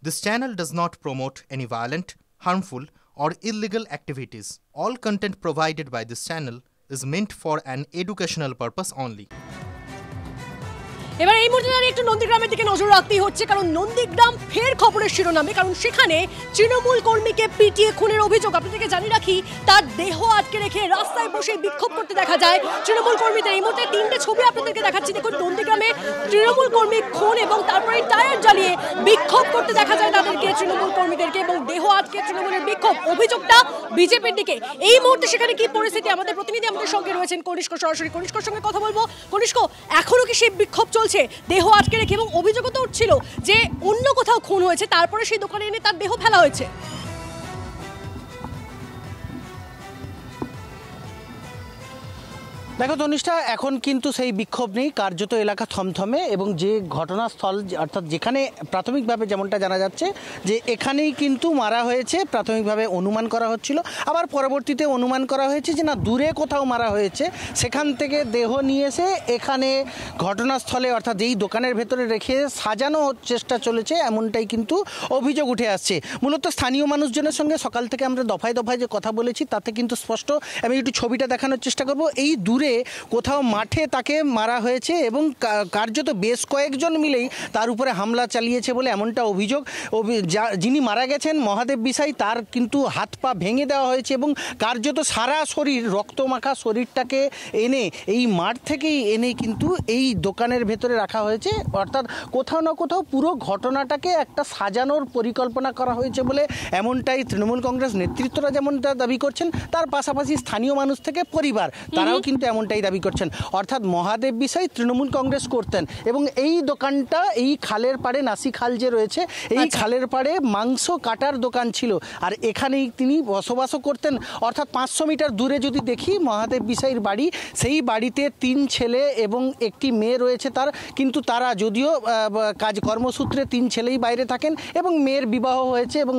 This channel does not promote any violent, harmful, or illegal activities. All content provided by this channel is meant for an educational purpose only. এবার এই মুহূর্তে দাঁড়িয়ে একটু নন্দীগ্রামের দিকে নজর রাখতেই হচ্ছে, কারণ নন্দীগ্রাম ফের খবরের শিরোনামে, কারণ সেখানে তৃণমূল কর্মীকে পিটিয়ে খুনের অভিযোগ। আপনাদেরকে জানিয়ে রাখি, তার দেহ আটকে রেখে রাস্তায় বসে বিক্ষোভ করতে দেখা যায় তৃণমূল কর্মীদের। এই মুহূর্তে তিনটে ছবি আপনাদেরকে দেখাচ্ছি। দেখুন, নন্দীগ্রামে তৃণমূল কর্মী খুন এবং তারপরে টায়ার জ্বালিয়ে বিক্ষোভ করতে দেখা যায় তাদেরকে, তৃণমূল কর্মীদেরকে, এবং দেহ আটকে তৃণমূলের বিক্ষোভ। অভিযোগটা বিজেপির দিকে। এই মুহূর্তে সেখানে কি পরিস্থিতি, আমাদের প্রতিনিধি আমাদের সঙ্গে রয়েছেন কনিষ্ক, সরাসরি কনিষ্কর সঙ্গে কথা বলবো। কনিষ্ক, এখনো কি সেই বিক্ষোভ চলছে, দেহ আটকে রেখে? এবং অভিযোগও তো উঠছিল যে অন্য কোথাও খুন হয়েছে, তারপরে সেই দোকানে এনে তার দেহ ফেলা হয়েছে। দেখো তনিষ্ঠা, এখন কিন্তু সেই বিক্ষোভ নেই, কার্যত এলাকা থমথমে, এবং যে ঘটনাস্থল অর্থাৎ যেখানে প্রাথমিকভাবে যেমনটা জানা যাচ্ছে যে এখানেই কিন্তু মারা হয়েছে, প্রাথমিকভাবে অনুমান করা হচ্ছিল, আবার পরবর্তীতে অনুমান করা হয়েছে যে না, দূরে কোথাও মারা হয়েছে, সেখান থেকে দেহ নিয়ে এসে এখানে ঘটনাস্থলে অর্থাৎ যেই দোকানের ভেতরে রেখে সাজানো চেষ্টা চলেছে, এমনটাই কিন্তু অভিযোগ উঠে আসছে। মূলত স্থানীয় মানুষজনের সঙ্গে সকাল থেকে আমরা দফায় দফায় যে কথা বলেছি তাতে কিন্তু স্পষ্ট। আমি একটু ছবিটা দেখানোর চেষ্টা করব। এই দূরে কোথাও মাঠে তাকে মারা হয়েছে এবং কার্যত বেশ কয়েকজন মিলেই তার উপরে হামলা চালিয়েছে বলে এমনটা অভিযোগ। যিনি মারা গেছেন মহাদেব বিসাই, তার কিন্তু হাত পা ভেঙে দেওয়া হয়েছে এবং কার্যত সারা শরীর, রক্তমাখা শরীরটাকে এনে এই মাঠ থেকেই এনে কিন্তু এই দোকানের ভেতরে রাখা হয়েছে। অর্থাৎ কোথাও না কোথাও পুরো ঘটনাটাকে একটা সাজানোর পরিকল্পনা করা হয়েছে বলে এমনটাই তৃণমূল কংগ্রেস নেতৃত্বরা যেমনটা দাবি করছেন, তার পাশাপাশি স্থানীয় মানুষ থেকে পরিবার তারাও কিন্তু এমনটাই দাবি করছেন। অর্থাৎ মহাদেব বিসাই তৃণমূল কংগ্রেস করতেন এবং এই দোকানটা এই খালের পাড়ে, নাসি খাল যে রয়েছে, এই খালের পাড়ে মাংস কাটার দোকান ছিল, আর এখানেই তিনি বসবাসও করতেন। অর্থাৎ 500 মিটার দূরে যদি দেখি মহাদেব বিসাইয়ের বাড়ি, সেই বাড়িতে 3 ছেলে এবং একটি মেয়ে রয়েছে তার, কিন্তু তারা যদিও কাজ কর্মসূত্রে 3 ছেলেই বাইরে থাকেন এবং মেয়ের বিবাহ হয়েছে এবং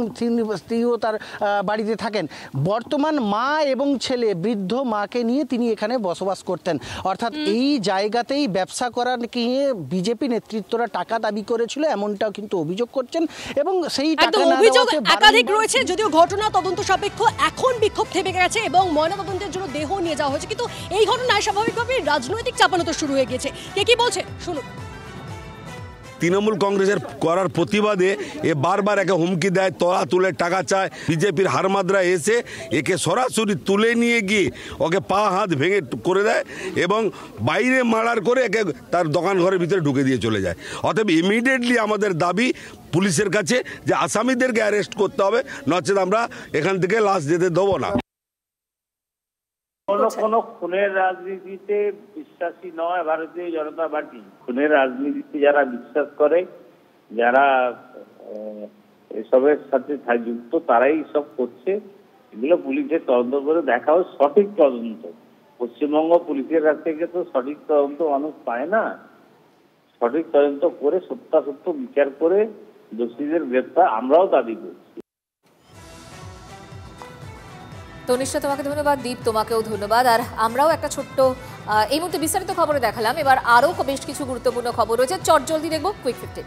স্ত্রীও তার বাড়িতে থাকেন। বর্তমান মা এবং ছেলে, বৃদ্ধ মাকে নিয়ে তিনি এখানে বসবাস করতেন। অর্থাৎ এই জায়গাতেই ব্যবসা করার নিয়ে বিজেপি নেতৃত্বরা টাকা দাবি করেছিল, এমনটাও কিন্তু অভিযোগ করছেন। এবং সেই টাকা অভিযোগ একাধিক রয়েছে, যদিও ঘটনা তদন্ত সাপেক্ষ। এখন বিক্ষোভ থেমে গেছে এবং ময়না তদন্তের জন্য দেহ নিয়ে যাওয়া হয়েছে, কিন্তু এই ঘটনায় স্বাভাবিকভাবে রাজনৈতিক চাপানো শুরু হয়ে গেছে। কে কি বলছে শুনুন। তৃণমূল কংগ্রেসের করার প্রতিবাদে এ বারবার একে হুমকি দেয়, তলা তুলে টাকা চায়। বিজেপির হারমাদরা এসে একে সরাসরি তুলে নিয়ে গিয়ে ওকে পা হাত ভেঙে করে দেয় এবং বাইরে মার্ডার করে একে তার দোকান ঘরের ভিতরে ঢুকে দিয়ে চলে যায়। অতএব ইমিডিয়েটলি আমাদের দাবি পুলিশের কাছে যে আসামিদেরকে অ্যারেস্ট করতে হবে, নচেত আমরা এখান থেকে লাশ যেতে দেবো না। কোনো খুনের রাজনীতিতে বিশ্বাসী নয় ভারতীয় জনতা পার্টি। খুনের রাজনীতিতে যারা বিশ্বাস করে, যারা এসবের সাথে যুক্ত, তারাই সব করছে। এগুলো পুলিশের তদন্ত করে দেখা হয়, সঠিক তদন্ত। পশ্চিমবঙ্গ পুলিশের কাছ থেকে তো সঠিক তদন্ত মানুষ পায় না। সঠিক তদন্ত করে সত্যাসত্য বিচার করে দোষীদের গ্রেপ্তার আমরাও দাবি করছি। তনিষ্ঠা, তোমাকে ধন্যবাদ। দীপ, তোমাকেও ধন্যবাদ। আর আমরাও একটা ছোট্ট এই মুহূর্তে বিস্তারিত খবরে দেখালাম। এবার আরও বেশ কিছু গুরুত্বপূর্ণ খবর রয়েছে, চটজলদি দেখবো কুইক 15।